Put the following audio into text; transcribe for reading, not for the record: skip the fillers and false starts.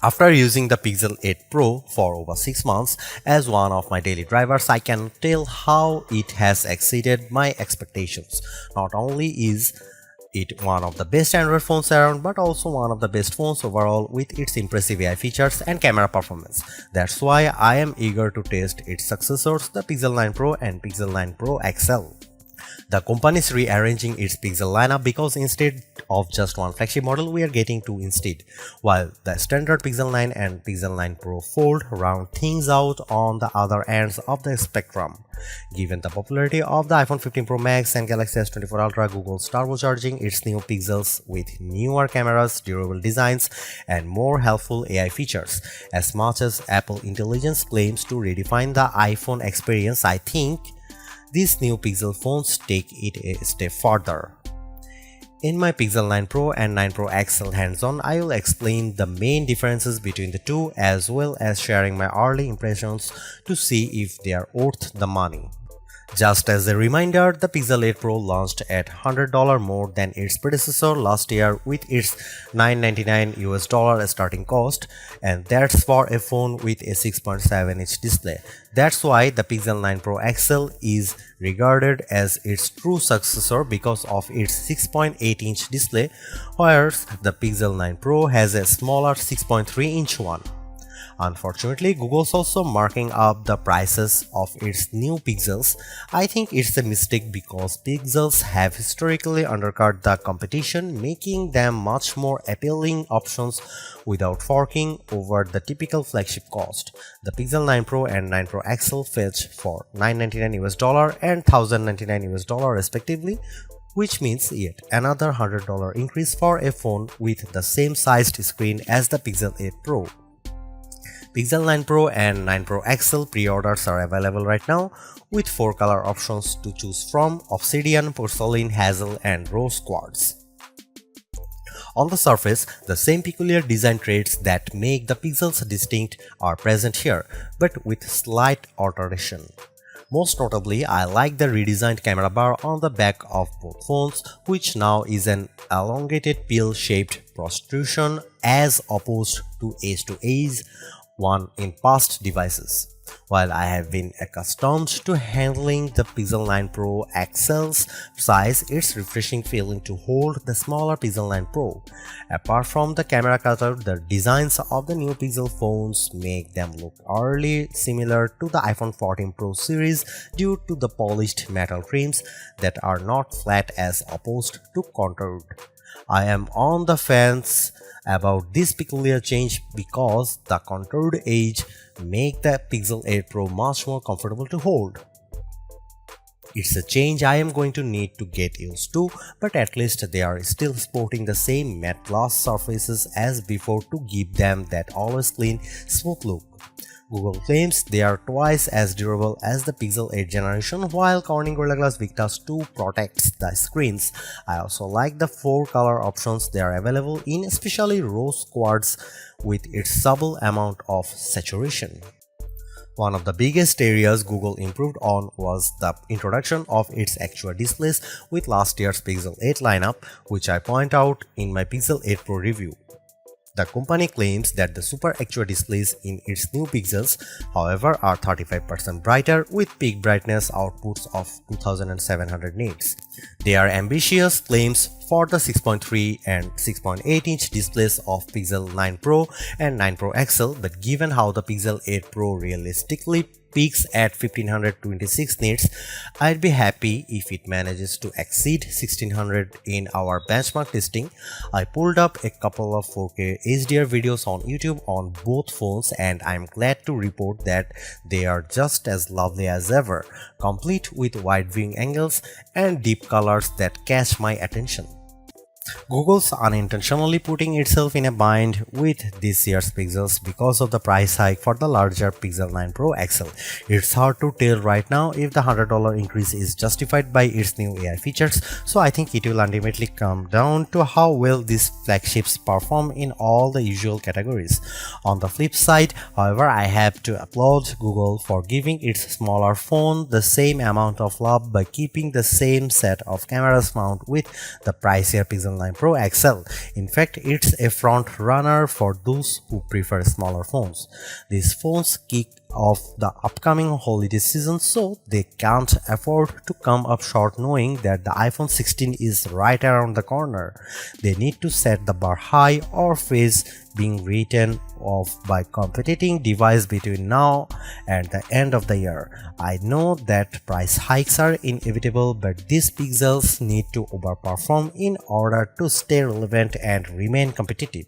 After using the Pixel 8 Pro for over 6 months as one of my daily drivers, I can tell how it has exceeded my expectations. Not only is it one of the best Android phones around, but also one of the best phones overall with its impressive AI features and camera performance. That's why I am eager to test its successors, the Pixel 9 Pro and Pixel 9 Pro XL. The company is rearranging its Pixel lineup because instead of just one flagship model, we are getting two instead, while the standard Pixel 9 and Pixel 9 Pro Fold round things out on the other ends of the spectrum. Given the popularity of the iPhone 15 Pro Max and Galaxy S24 Ultra, Google's turbocharging its new Pixels with newer cameras, durable designs, and more helpful AI features. As much as Apple Intelligence claims to redefine the iPhone experience, I think these new Pixel phones take it a step further. In my Pixel 9 Pro and 9 Pro XL hands-on, I will explain the main differences between the two as well as sharing my early impressions to see if they are worth the money. Just as a reminder, the Pixel 8 Pro launched at $100 more than its predecessor last year with its $999 starting cost, and that's for a phone with a 6.7-inch display. That's why the Pixel 9 Pro XL is regarded as its true successor because of its 6.8-inch display, whereas the Pixel 9 Pro has a smaller 6.3-inch one. Unfortunately, Google's also marking up the prices of its new Pixels. I think it's a mistake because Pixels have historically undercut the competition, making them much more appealing options without forking over the typical flagship cost. The Pixel 9 Pro and 9 Pro XL fetch for $999 and $1,099 respectively, which means yet another $100 increase for a phone with the same sized screen as the Pixel 8 Pro. Pixel 9 Pro and 9 Pro XL pre-orders are available right now with 4 color options to choose from: Obsidian, Porcelain, Hazel, and Rose Quartz. On the surface, the same peculiar design traits that make the Pixels distinct are present here, but with slight alteration. Most notably, I like the redesigned camera bar on the back of both phones, which now is an elongated pill-shaped protrusion as opposed to edge-to-edge one in past devices. While I have been accustomed to handling the Pixel 9 Pro XL's size, it's refreshing feeling to hold the smaller Pixel 9 Pro. Apart from the camera cutout, the designs of the new Pixel phones make them look eerily similar to the iPhone 14 Pro series due to the polished metal trims that are not flat as opposed to contoured. I am on the fence about this peculiar change because the contoured edge make the Pixel 8 Pro much more comfortable to hold. It's a change I am going to need to get used to, but at least they are still sporting the same matte gloss surfaces as before to give them that always clean, smooth look. Google claims they are twice as durable as the Pixel 8 generation, while Corning Gorilla Glass Victus 2 protects the screens. I also like the 4 color options they are available in, especially Rose Quartz with its subtle amount of saturation. One of the biggest areas Google improved on was the introduction of its actual displays with last year's Pixel 8 lineup, which I point out in my Pixel 8 Pro review. The company claims that the Super Actual displays in its new Pixels, however, are 35% brighter with peak brightness outputs of 2700 nits. They are ambitious claims for the 6.3 and 6.8-inch displays of Pixel 9 Pro and 9 Pro XL, but given how the Pixel 8 Pro realistically peaks at 1526 nits, I'd be happy if it manages to exceed 1600 in our benchmark testing. I pulled up a couple of 4K HDR videos on YouTube on both phones and I'm glad to report that they are just as lovely as ever, complete with wide viewing angles and deep colors that catch my attention. Google's unintentionally putting itself in a bind with this year's Pixels because of the price hike for the larger Pixel 9 Pro XL. It's hard to tell right now if the $100 increase is justified by its new AI features, so I think it will ultimately come down to how well these flagships perform in all the usual categories. On the flip side, however, I have to applaud Google for giving its smaller phone the same amount of love by keeping the same set of cameras mount with the pricier Pixel Pixel 9 Pro XL. In fact, it's a front runner for those who prefer smaller phones. These phones kick off the upcoming holiday season, so they can't afford to come up short knowing that the iPhone 16 is right around the corner. They need to set the bar high or face being written off by competing device between now and the end of the year. I know that price hikes are inevitable, but these pixels need to overperform in order to stay relevant and remain competitive.